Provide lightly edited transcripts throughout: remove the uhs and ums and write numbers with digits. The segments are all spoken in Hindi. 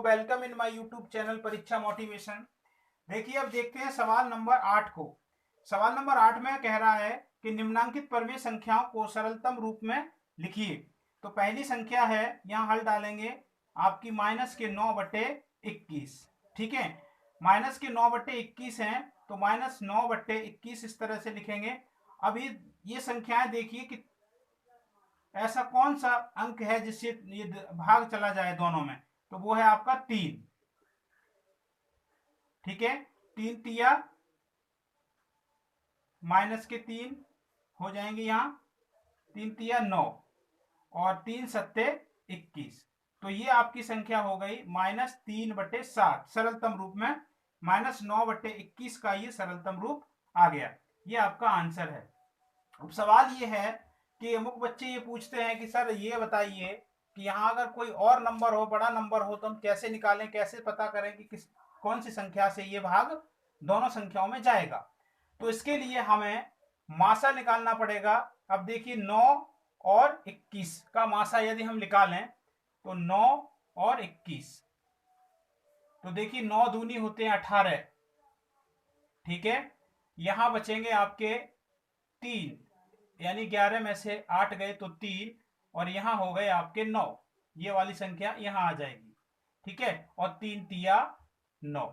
Welcome in my YouTube channel परीक्षा मोटिवेशन। देखिए अब देखते हैं सवाल नंबर 8 को। सवाल नंबर 8 में कह रहा है कि निम्नांकित परमेय संख्याओं को सरलतम रूप में लिखिए। तो पहली संख्या है, यहाँ हल डालेंगे आपकी -9/21। ठीक है, -9/21 है तो -9/21 इस तरह से लिखेंगे। अभी ये संख्याएं देखिए कि ऐसा कौन सा अंक है जिससे ये भाग चला जाए दोनों में, तो वो है आपका 3। ठीक है, 3 तिया -3 हो जाएंगे, यहाँ 3 तिया 9 और 3 सत्ते 21। तो ये आपकी संख्या हो गई -3/7 सरलतम रूप में। -9/21 का ये सरलतम रूप आ गया। ये आपका आंसर है। अब सवाल ये है कि अमुक बच्चे ये पूछते हैं कि सर ये बताइए कि यहाँ अगर कोई और नंबर हो, बड़ा नंबर हो, तो हम कैसे निकालें, कैसे पता करें कि कौन सी संख्या से ये भाग दोनों संख्याओं में जाएगा। तो इसके लिए हमें मासा निकालना पड़ेगा। अब देखिए 9 और 21 का मासा यदि हम निकालें तो 9 और 21, तो देखिए 9 दूनी होते हैं 18। ठीक है, यहां बचेंगे आपके 3, यानी 11 में से 8 गए तो 3, और यहां हो गए आपके 9। ये वाली संख्या यहां आ जाएगी। ठीक है, और 3 तिया 9।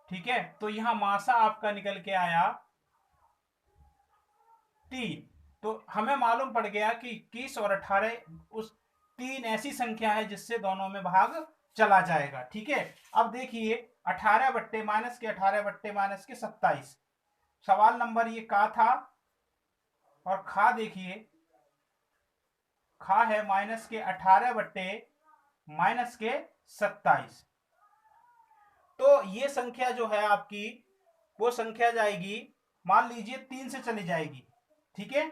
ठीक है, तो यहां मासा आपका निकल के आया 3। तो हमें मालूम पड़ गया कि 21 और 18 उस 3 ऐसी संख्या है जिससे दोनों में भाग चला जाएगा। ठीक है, अब देखिए 18/-27। सवाल नंबर ये का था, और खा देखिए, खा है -18/-27। तो ये संख्या जो है आपकी, वो संख्या जाएगी, मान लीजिए 3 से चली जाएगी। ठीक है,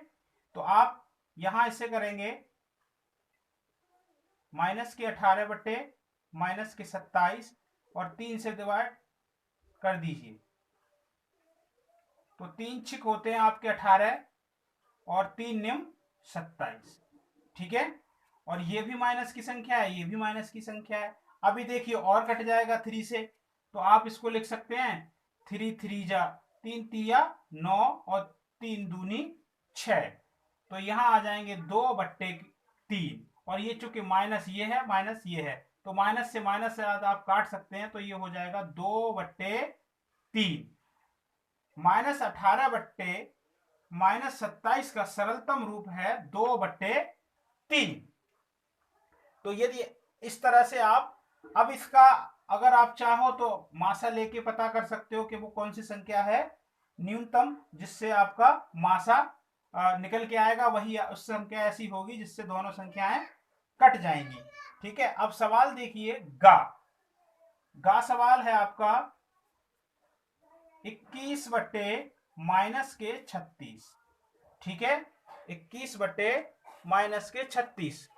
तो आप यहां इसे करेंगे -18/-27 और 3 से डिवाइड कर दीजिए। तो 3 छिक होते हैं आपके 18 और 3 निम 27। ठीक है, और ये भी माइनस की संख्या है, ये भी माइनस की संख्या है। अभी देखिए और कट जाएगा 3 से, तो आप इसको लिख सकते हैं 3 3 जा 3 तिया 9 और 3 दूनी 6। तो यहां आ जाएंगे 2/3, और ये चूंकि माइनस ये है माइनस ये है, तो माइनस से आप काट सकते हैं, तो ये हो जाएगा 2/3। -18/-27 का सरलतम रूप है 2/3। तो यदि इस तरह से आप, अब इसका अगर आप चाहो तो मासा लेके पता कर सकते हो कि वो कौन सी संख्या है न्यूनतम जिससे आपका मासा निकल के आएगा, वही उस संख्या ऐसी होगी जिससे दोनों संख्याएं कट जाएंगी। ठीक है, अब सवाल देखिए गा। गा सवाल है आपका 21/-36। ठीक है, 21/-36।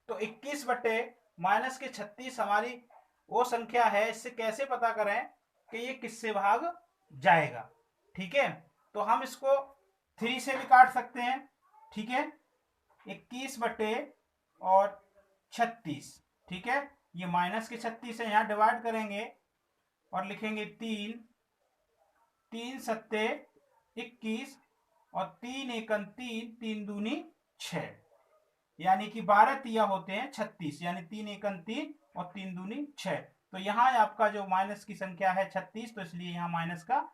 तो 21/-36 हमारी वो संख्या है, इससे कैसे पता करें कि ये किससे भाग जाएगा। ठीक है, तो हम इसको 3 से भी काट सकते हैं। ठीक है, 21/36। ठीक है, ये -36 है, यहां डिवाइड करेंगे और लिखेंगे 3 3 सत्ते 21 और 3 एकन 3 3 दूनी 6, यानी कि 12 तिया होते हैं 36, यानी 3 एकन 3 और 3 दूनी 6। तो यहाँ आपका जो माइनस की संख्या है 36, तो इसलिए यहाँ माइनस का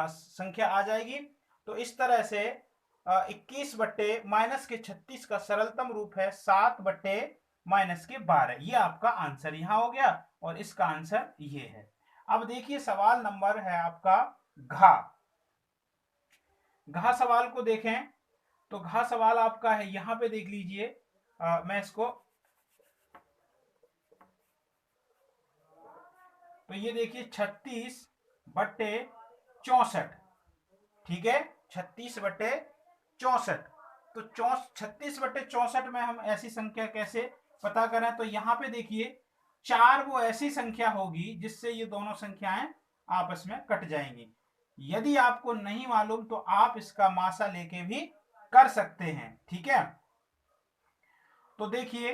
संख्या आ जाएगी। तो इस तरह से 21/-36 का सरलतम रूप है 7/-12। ये आपका आंसर यहाँ हो गया, और इसका आंसर ये है। अब देखिए सवाल नंबर है आपका घा। घा सवाल को देखें तो घा सवाल आपका है, यहां पे देख लीजिए, मैं इसको, तो ये देखिए 36/64। ठीक है, 36/64। तो 36/64 में हम ऐसी संख्या कैसे पता करें, तो यहां पे देखिए 4 वो ऐसी संख्या होगी जिससे ये दोनों संख्याएं आपस में कट जाएंगी। यदि आपको नहीं मालूम तो आप इसका मासा लेके भी कर सकते हैं। ठीक है, तो देखिए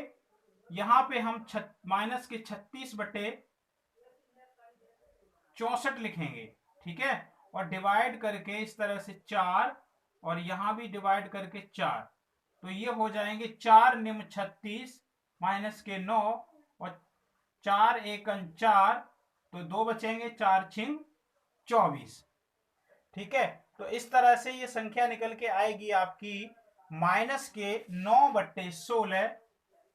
यहां पे हम माइनस के 36/64 लिखेंगे, ठीक है। और डिवाइड करके इस तरह से 4, और यहां भी डिवाइड करके 4, तो ये हो जाएंगे 4 निम्न 36 माइनस के 9, और 4 एकन 4, तो 2 बचेंगे, 4 छिंग 24, ठीक है। तो इस तरह से ये संख्या निकल के आएगी आपकी माइनस के 9/16,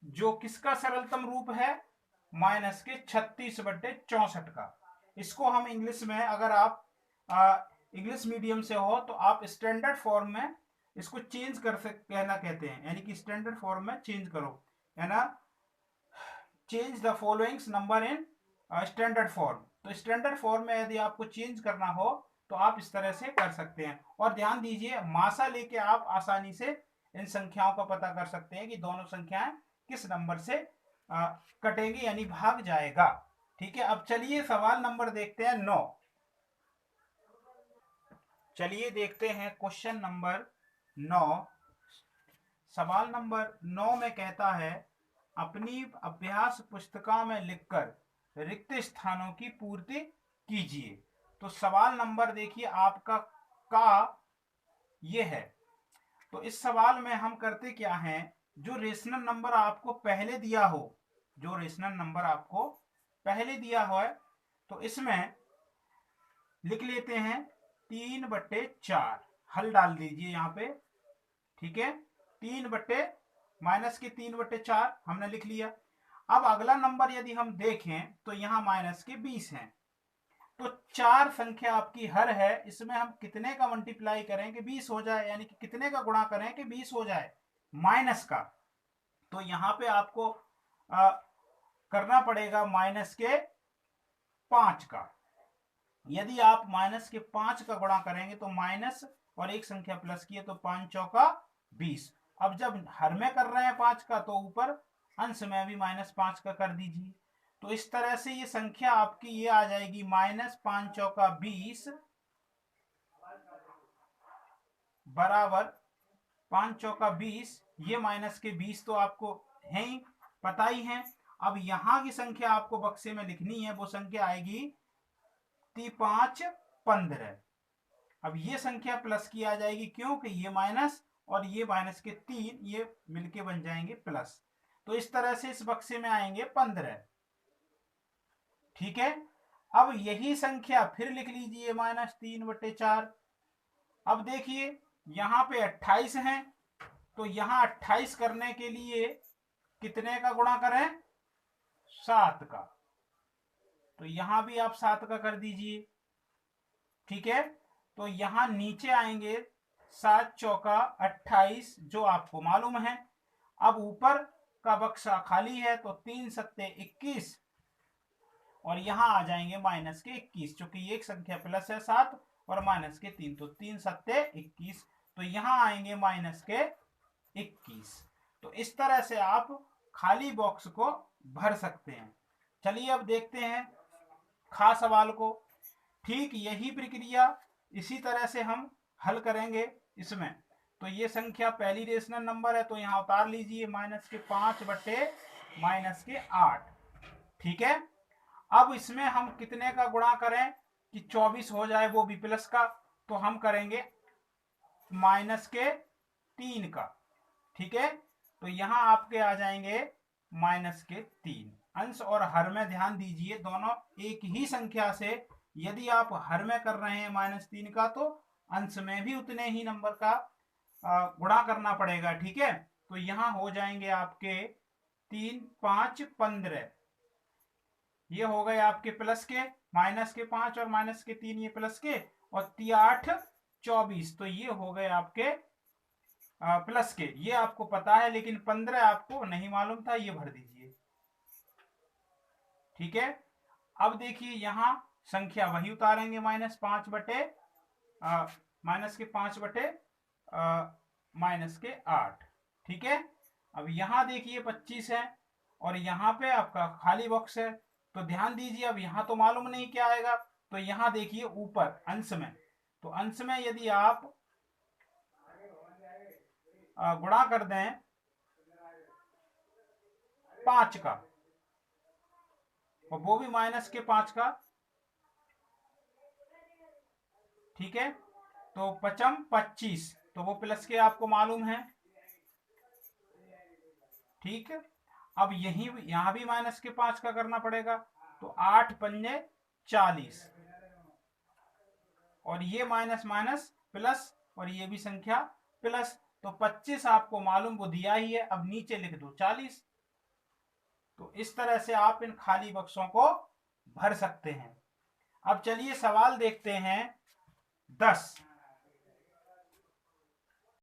जो किसका सरलतम रूप है, माइनस के 36/64 का। इसको हम इंग्लिश में, अगर आप इंग्लिश मीडियम से हो तो आप स्टैंडर्ड फॉर्म में इसको चेंज कर सकते, कहना कहते हैं, यानी कि स्टैंडर्ड फॉर्म में चेंज करो, है ना। Change the followings number in standard form. तो स्टैंडर्ड फॉर्म में यदि आपको चेंज करना हो तो आप इस तरह से कर सकते हैं। और ध्यान दीजिए, मासा लेके आप आसानी से इन संख्याओं का पता कर सकते हैं कि दोनों संख्याएं किस नंबर से कटेंगी, यानी भाग जाएगा, ठीक है। अब चलिए सवाल नंबर देखते हैं 9। चलिए देखते हैं क्वेश्चन नंबर 9। सवाल नंबर 9 में कहता है, अपनी अभ्यास पुस्तिका में लिखकर रिक्त स्थानों की पूर्ति कीजिए। तो सवाल नंबर देखिए आपका का ये है। तो इस सवाल में हम करते क्या हैं, जो रेशनल नंबर आपको पहले दिया हो, जो रेशनल नंबर आपको पहले दिया हो, तो इसमें लिख लेते हैं 3/4, हल डाल दीजिए यहाँ पे, ठीक है। 3 बट्टे माइनस के 3/4 हमने लिख लिया। अब अगला नंबर यदि हम देखें तो यहाँ माइनस के 20 हैं। तो 4 संख्या आपकी हर है, इसमें हम कितने का मल्टीप्लाई करें कि 20 हो जाए, यानी कि कितने का गुणा करें कि 20 हो जाए, माइनस का। तो यहाँ पे आपको करना पड़ेगा माइनस के 5 का। यदि आप माइनस के 5 का गुणा करेंगे तो माइनस और एक संख्या प्लस की है, तो 5 चौका 20। अब जब हर में कर रहे हैं 5 का, तो ऊपर अंश में भी -5 का कर दीजिए। तो इस तरह से ये संख्या आपकी ये आ जाएगी -5 चौका 20 बराबर 5 चौका 20। ये माइनस के 20 तो आपको है ही, पता ही है। अब यहां की संख्या आपको बक्से में लिखनी है, वो संख्या आएगी 5 15। अब ये संख्या प्लस की आ जाएगी, क्योंकि ये माइनस और ये माइनस के 3 ये मिलके बन जाएंगे प्लस। तो इस तरह से इस बक्से में आएंगे 15, ठीक है। अब यही संख्या फिर लिख लीजिए -3/4। अब देखिए यहां पे 28 है, तो यहां 28 करने के लिए कितने का गुणा करें, 7 का। तो यहां भी आप 7 का कर दीजिए, ठीक है। तो यहां नीचे आएंगे 7 चौका 28, जो आपको मालूम है। अब ऊपर का बक्सा खाली है, तो 3 सत्ते 21, और यहां आ जाएंगे माइनस के 21, क्योंकि एक संख्या प्लस है 7 और माइनस के 3, तो 3 सत्ते 21, तो यहां आएंगे माइनस के 21। तो इस तरह से आप खाली बॉक्स को भर सकते हैं। चलिए अब देखते हैं खास सवाल को। ठीक यही प्रक्रिया इसी तरह से हम हल करेंगे इसमें। तो ये संख्या पहली रेशनल नंबर है, तो यहां उतार लीजिए -5/-8, ठीक है। अब इसमें हम कितने का गुणा करें कि 24 हो जाए, वो भी प्लस का, तो हम करेंगे -3 का, ठीक है। तो यहां आपके आ जाएंगे -3। अंश और हर में ध्यान दीजिए, दोनों एक ही संख्या से यदि आप हर में कर रहे हैं -3 का, तो अंश में भी उतने ही नंबर का गुणा करना पड़ेगा, ठीक है। तो यहां हो जाएंगे आपके 3 5 15, ये हो गए आपके प्लस के, माइनस के 5 और माइनस के 3 ये प्लस के, और 8 24, तो ये हो गए आपके प्लस के। ये आपको पता है, लेकिन 15 आपको नहीं मालूम था, ये भर दीजिए, ठीक है। अब देखिए यहां संख्या वही उतारेंगे -5/-8, ठीक है। अब यहां देखिए 25 है, और यहां पे आपका खाली बॉक्स है। तो ध्यान दीजिए, अब यहां तो मालूम नहीं क्या आएगा, तो यहां देखिए ऊपर अंश में, तो अंश में यदि आप गुणा कर दें 5 का, और वो भी -5 का। ठीक है, तो 5 25, तो वो प्लस के आपको मालूम है। ठीक है, अब यहां भी -5 का करना पड़ेगा, तो 8 पंजे 40, और ये माइनस माइनस प्लस, और ये भी संख्या प्लस, तो 25 आपको मालूम, वो दिया ही है, अब नीचे लिख दो 40। तो इस तरह से आप इन खाली बक्सों को भर सकते हैं। अब चलिए सवाल देखते हैं 10।